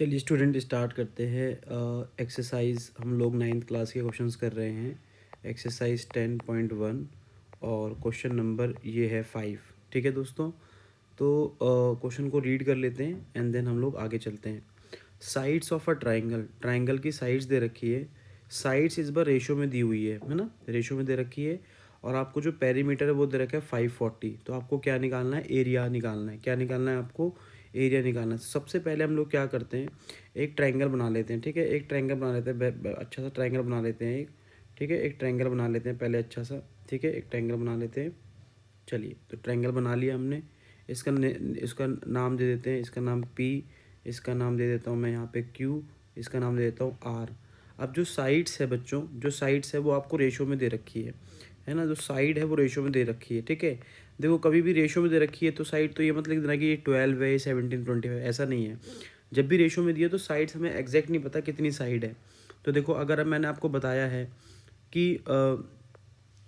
चलिए student start करते हैं। एक्सरसाइज हम लोग 9th क्लास के क्वेश्चंस कर रहे हैं। एक्सरसाइज 10.1 और क्वेश्चन नंबर ये है 5। ठीक है दोस्तों, तो क्वेश्चन को रीड कर लेते हैं एंड देन हम लोग आगे चलते हैं। Sides of a triangle, triangle की साइड्स दे रखी है। साइड्स इस बार रेशो में दी हुई है ना, रेशो में दे रखी है। और आपको जो पेरीमीटर है वो दे रखा है 540। तो आपको क्या निकालना है? एरिया निकालना है। क्या निकालना है आपको? एरिया निकालना है। सबसे पहले हम लोग क्या करते हैं, एक ट्रायंगल बना लेते हैं। ठीक है, एक ट्रायंगल बना लेते हैं, अच्छा सा ट्रायंगल बना लेते हैं एक। ठीक है, एक ट्रायंगल बना लेते हैं पहले अच्छा सा। ठीक है, एक ट्रायंगल बना लेते हैं। चलिए, तो ट्रायंगल बना लिया हमने। इसका नाम दे देते हैं, इसका नाम P, इसका नाम दे देता हूँ मैं यहाँ पे Q, इसका नाम दे देता हूँ R। अब जो साइड्स है बच्चों, जो साइड्स है वो आपको रेशो में दे रखी है ना। जो साइड है वो रेशो में दे रखी है। ठीक है, देखो कभी भी रेशो में दे रखी है तो साइड तो ये मतलब लिख देना कि ये 12 है, 17, 25, ऐसा नहीं है। जब भी रेशो में दिया तो साइड्स हमें एग्जैक्ट नहीं पता कितनी साइड है। तो देखो, अगर अब मैंने आपको बताया है कि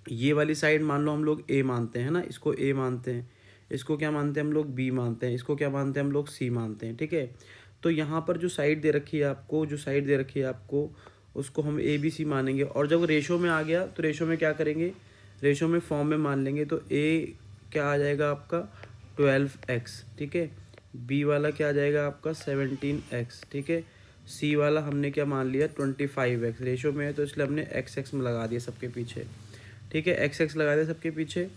ये वाली साइड मान लो हम लोग A मानते हैं ना, इसको A मानते हैं, इसको क्या मानते हैं हम लोग? B मानते हैं, इसको क्या मानते हैं हम लोग? C मानते हैं। ठीक है, तो यहाँ पर जो साइड दे रखी है आपको, जो साइड दे रखी है आपको, उसको हम ABC मानेंगे। और जब रेशो में आ गया तो रेशो में क्या करेंगे? रेशो में फॉर्म में मान लेंगे। तो A क्या आ जाएगा आपका? 12x। ठीक है, B वाला क्या आ जाएगा आपका? 17x। ठीक है, C वाला हमने क्या मान लिया? 25x। रेशो में है तो इसलिए हमने x में लगा दिया सबके पीछे। ठीक है, x लगा दिया सबके पीछे।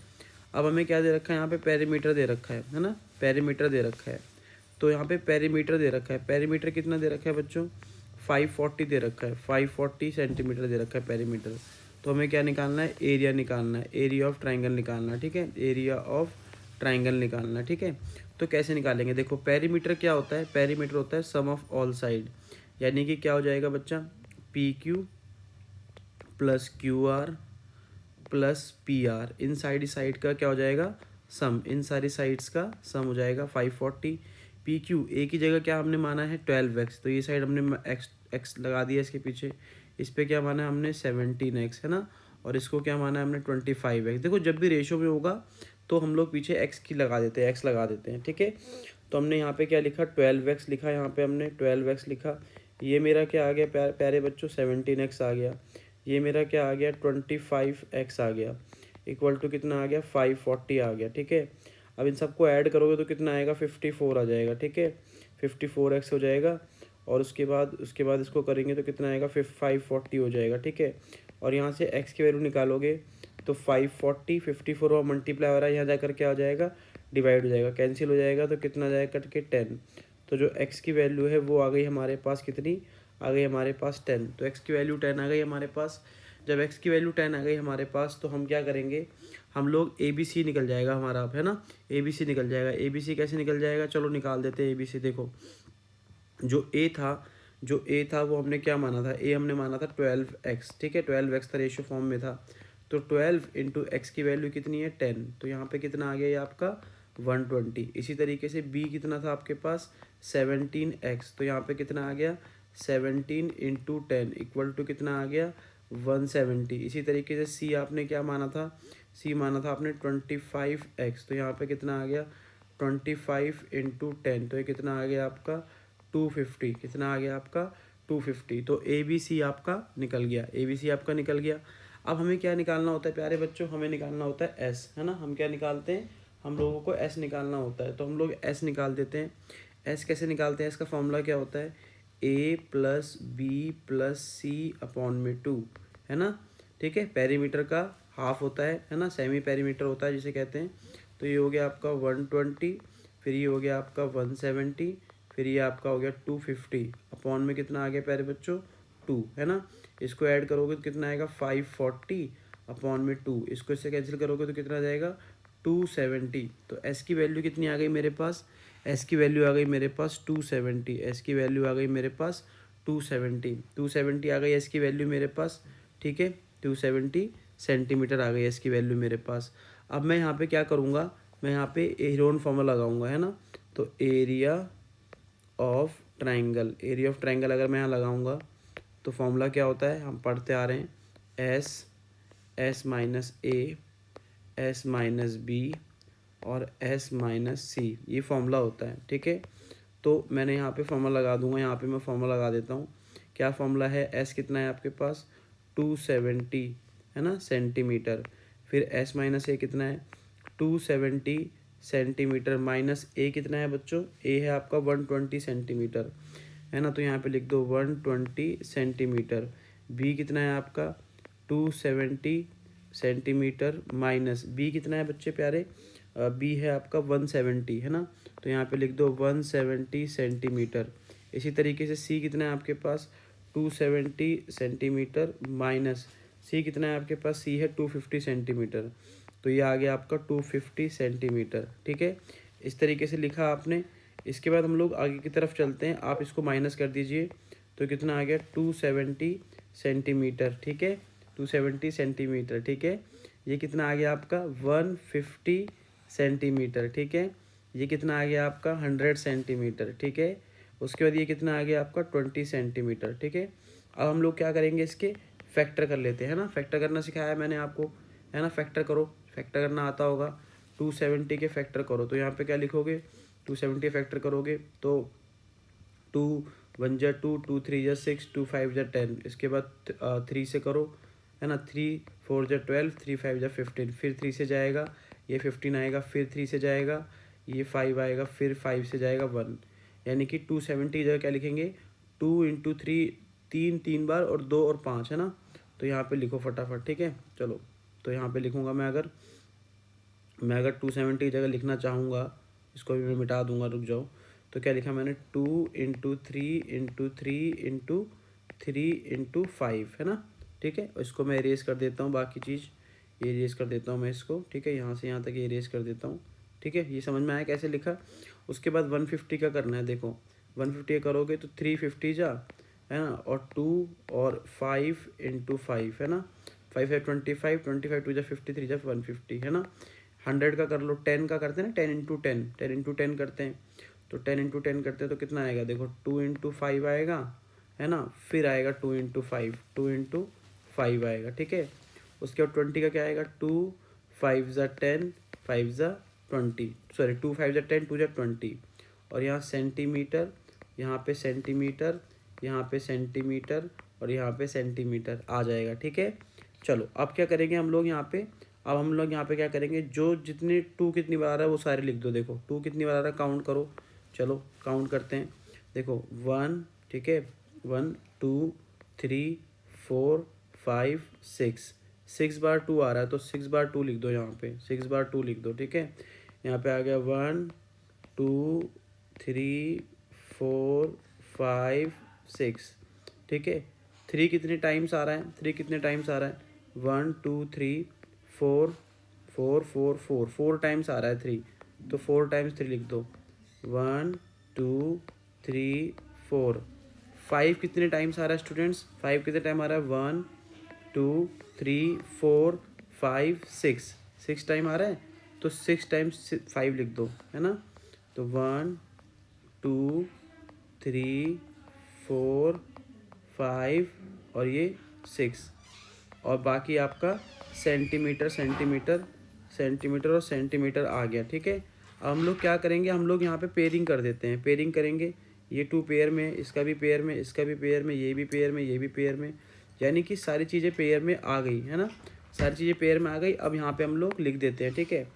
अब हमें क्या दे रखा है यहाँ पे? पेरीमीटर दे रखा है ना, पेरीमीटर दे रखा है। तो यहाँ पे पेरीमीटर दे रखा है। पेरीमीटर कितना दे रखा है बच्चों? 540 दे रखा है। 540 सेंटीमीटर दे रखा है पेरीमीटर। तो हमें क्या निकालना है? एरिया निकालना है, एरिया ऑफ ट्राइंगल निकालना है। ठीक है, एरिया ऑफ ट्राइंगल निकालना है। ठीक है, तो कैसे निकालेंगे? देखो, पेरीमीटर क्या होता है? पेरीमीटर होता है सम ऑफ ऑल साइड। यानी कि क्या हो जाएगा बच्चा? PQ plus QR plus PR, इन सारी साइड का क्या हो जाएगा? सम। इन सारी साइड्स का सम हो जाएगा 540। PQ ए की जगह क्या हमने माना है? 12x। तो ये साइड हमने x लगा दिया इसके पीछे। इस पे क्या माना है हमने? 17x, है ना। और इसको क्या माना है हमने? 25x। देखो, जब भी रेशो में होगा तो हम लोग पीछे x की लगा देते हैं, x लगा देते हैं। ठीक है, तो हमने यहाँ पे क्या लिखा? 12x लिखा। यहाँ पे हमने 12x लिखा। ये मेरा क्या आ गया प्यारे बच्चों? 17x आ गया। ये मेरा क्या आ गया? 25x आ गया। इक्वल टू कितना आ गया? 540 आ गया। ठीक है, अब इन सबको ऐड करोगे तो कितना आएगा? 54 आ जाएगा। ठीक है, 54x हो जाएगा। और उसके बाद इसको करेंगे तो कितना आएगा? 540 हो जाएगा। ठीक है, और यहाँ से x की वैल्यू निकालोगे तो 540, 54 और मल्टीप्लाई हो रहा है, यहाँ जाकर क्या हो जाएगा? डिवाइड हो जाएगा, कैंसिल हो जाएगा। तो कितना जाएगा कट के? 10। तो जो x की वैल्यू है वो आ गई हमारे पास, कितनी आ गई हमारे पास? 10। तो x की वैल्यू 10 आ गई हमारे पास। जब x की वैल्यू 10 आ गई हमारे पास तो हम क्या करेंगे? हम लोग ABC निकल जाएगा हमारा, अब है ना, ABC निकल जाएगा। ABC कैसे निकल जाएगा? चलो निकाल देते हैं ABC। देखो, जो A था वो हमने क्या माना था? A हमने माना था 12x। ठीक है, 12x था, रेशियो फॉर्म में था। तो 12 इंटू एक्स की वैल्यू कितनी है? 10। तो यहाँ पे कितना आ गया ये आपका? 120। इसी तरीके से B कितना था आपके पास? 17x। तो यहाँ पे कितना आ गया? 17 इंटू 10 इक्वल टू कितना आ गया? 170। इसी तरीके से C आपने क्या माना था? C माना था आपने 25x। तो यहाँ पे कितना आ गया? 25 इंटू 10। तो ये कितना आ गया आपका? 250। कितना आ गया आपका? 250। तो ABC आपका निकल गया, ABC आपका निकल गया। अब हमें क्या निकालना होता है प्यारे बच्चों? हमें निकालना होता है S, है ना। हम क्या निकालते हैं? हम लोगों को S निकालना होता है। तो हम लोग S निकाल देते हैं। S कैसे निकालते हैं? इसका फॉर्मूला क्या होता है? A plus B plus C upon में 2, है ना। ठीक है, पेरीमीटर का हाफ होता है ना, सेमी पेरीमीटर होता है जिसे कहते हैं। तो ये हो गया आपका 120, फिर ये हो गया आपका 170, फिर ये आपका हो गया 250 अपॉन में कितना आ गया प्यारे बच्चों? 2, है ना। इसको ऐड करोगे तो कितना आएगा? 540 अपॉन में 2। इसको इससे कैंसिल करोगे तो कितना आ जाएगा? 270। तो एस की वैल्यू कितनी आ गई मेरे पास? एस की वैल्यू आ गई मेरे पास 270। एस की वैल्यू आ गई मेरे पास 270 आ गई एस की वैल्यू मेरे पास। ठीक है, 270 सेंटीमीटर आ गई एस की वैल्यू मेरे पास। अब मैं यहाँ पे क्या करूँगा? मैं यहाँ पे हेरोन फॉर्मूला लगाऊंगा, है ना। तो area of triangle, area of triangle अगर मैं यहाँ लगाऊंगा तो फॉर्मूला क्या होता है? हम पढ़ते आ रहे हैं, एस माइनस ए, एस माइनस बी और एस माइनस सी, ये फॉर्मूला होता है। ठीक है, तो मैंने यहाँ पे फॉर्मूला लगा दूंगा, यहाँ पे मैं फॉर्मूला लगा देता हूँ। क्या फॉर्मूला है, एस कितना है आपके पास 270 है ना सेंटीमीटर, फिर एस माइनस ए कितना है 270 सेंटीमीटर, माइनस ए कितना है बच्चों, ए है आपका 120 सेंटीमीटर है ना, तो यहाँ पे लिख दो 120 सेंटीमीटर। बी कितना है आपका 270 सेंटीमीटर, माइनस बी कितना है बच्चे प्यारे, बी है आपका 170 है ना, तो यहाँ पे लिख दो 170 सेंटीमीटर। इसी तरीके से सी कितना है आपके पास 270 सेंटीमीटर, माइनस सी कितना है आपके पास, सी है 250 सेंटीमीटर, तो ये आ गया आपका 250 सेंटीमीटर। ठीक है, इस तरीके से लिखा आपने। इसके बाद हम लोग आगे की तरफ चलते हैं, आप इसको माइनस कर दीजिए, तो कितना आ गया 270 सेंटीमीटर। ठीक है, 270 सेंटीमीटर। ठीक है, ये कितना आ गया आपका 150 सेंटीमीटर। ठीक है, ये कितना आ गया आपका 100 सेंटीमीटर। ठीक है, उसके बाद ये कितना आ गया आपका 20 सेंटीमीटर। ठीक है, अब हम लोग क्या करेंगे, इसके फैक्टर कर लेते हैं ना, फैक्टर करना सिखाया है मैंने आपको है ना, फैक्टर करो, फैक्टर करना आता होगा। 270 के फैक्टर करो, तो यहाँ पे क्या लिखोगे 270 फैक्टर करोगे तो 2 1 जा 2, 2 3 जा 6, 2 5 जा 10, इसके बाद 3 से करो है ना, 3 4 जा 12, 3 5 जा 15, फिर 3 से जाएगा ये 15 आएगा, फिर 3 से जाएगा ये 5 आएगा, फिर 5 से जाएगा 1, यानी कि 270 की जगह क्या लिखेंगे 2 इंटू 3, 3 बार और 2 और 5 है ना, तो यहाँ पे लिखो फटाफट। ठीक है, चलो तो यहाँ पे लिखूँगा मैं, अगर 270 की जगह लिखना चाहूँगा, इसको भी मैं मिटा दूंगा, रुक जाओ। तो क्या लिखा मैंने 2 इंटू 3 इंटू 3 इंटू 3 इंटू 5 है ना। ठीक है, इसको मैं इरेज कर देता हूँ, बाकी चीज़ ये इरेज कर देता हूँ मैं इसको। ठीक है, यहाँ से यहाँ तक ये इरेज कर देता हूँ। ठीक है, ये समझ में आया कैसे लिखा। उसके बाद 150 का करना है, देखो 150 करोगे तो 350 जा है ना, और 2 और 5 इंटू 5 है ना, 5 है 25, 25 2 जा 50, 3 जा 150 है ना। 100 का कर लो, 10 का करते हैं ना, 10 इंटू 10, 10 इंटू 10 करते हैं, तो 10 इंटू 10 करते हैं तो कितना आएगा, देखो 2 इंटू 5 आएगा है ना, फिर आएगा 2 इंटू 5, 2 इंटू 5 आएगा। ठीक है, उसके बाद 20 का क्या आएगा 2 5 जा 10, 5 जा 20, सॉरी 2 5 जा 10, 2 जा 20, और यहाँ सेंटीमीटर, यहाँ पे सेंटीमीटर, यहाँ पे सेंटीमीटर, और यहाँ पे सेंटीमीटर आ जाएगा। ठीक है, चलो अब क्या करेंगे हम लोग यहाँ पे, अब हम लोग यहाँ पे क्या करेंगे, जो जितने 2 कितनी बार आ रहा है वो सारे लिख दो। देखो 2 कितनी बार आ रहा है काउंट करो, चलो काउंट करते हैं। देखो 1, ठीक है 1 2 3 4 5 6, 6 बार 2 आ रहा है तो 6 बार 2 लिख दो, यहाँ पे 6 बार 2 लिख दो। ठीक है, यहाँ पे आ गया 1 2 3 4 5 6। ठीक है, 3 कितने टाइम्स आ रहा है, 3 कितने टाइम्स आ रहा है 1 2 3 4 4 4 4, 4 टाइम्स आ रहा है 3, तो 4 टाइम्स 3 लिख दो 1 2 3 4। 5 कितने टाइम्स आ रहा है स्टूडेंट्स, 5 कितने टाइम आ रहा है 1 2 3 4 5 6, 6 टाइम आ रहा है, तो 6 टाइम्स 5 लिख दो है ना, तो 1 2 3 4 5 और ये 6, और बाकी आपका सेंटीमीटर सेंटीमीटर सेंटीमीटर और सेंटीमीटर आ गया। ठीक है, अब हम लोग क्या करेंगे, हम लोग यहाँ पे पेयरिंग कर देते हैं, पेयरिंग करेंगे, ये 2 पेयर में, इसका भी पेयर में, इसका भी पेयर में, ये भी पेयर में, ये भी पेयर में, यानी कि सारी चीज़ें पेयर में आ गई है ना, सारी चीज़ें पेयर में आ गई। अब यहाँ पे हम लोग लिख देते हैं। ठीक है,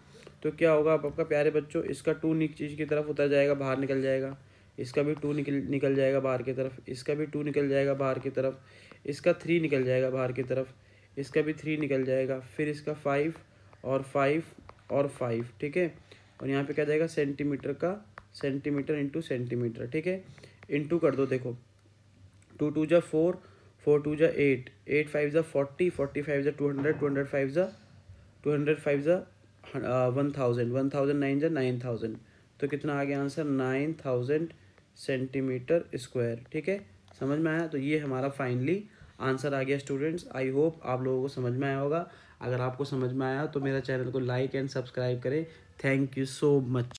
तो क्या होगा अब आपका प्यारे बच्चों, इसका 2 चीज़ की तरफ उतर जाएगा, बाहर निकल जाएगा, इसका भी 2 निकल जाएगा बाहर की तरफ, इसका भी 2 निकल जाएगा बाहर की तरफ, इसका 3 निकल जाएगा बाहर की तरफ, इसका भी 3 निकल जाएगा, फिर इसका 5 और 5 और 5। ठीक है, और यहाँ पे क्या जाएगा सेंटीमीटर का, सेंटीमीटर इंटू सेंटीमीटर। ठीक है, इंटू कर दो, देखो 2 2 जा 4, 4 2 जा 8, 8 5 जा 40, 40 5 जा 200, 200 5 जा 205 जा 1000, 1000 9 जा 9000, तो कितना आ गया आंसर 9000 सेंटीमीटर स्क्वायर। ठीक है, समझ में आया, तो ये हमारा फाइनली आंसर आ गया स्टूडेंट्स। आई होप आप लोगों को समझ में आया होगा। अगर आपको समझ में आया तो मेरा चैनल को लाइक एंड सब्सक्राइब करें। Thank you so much.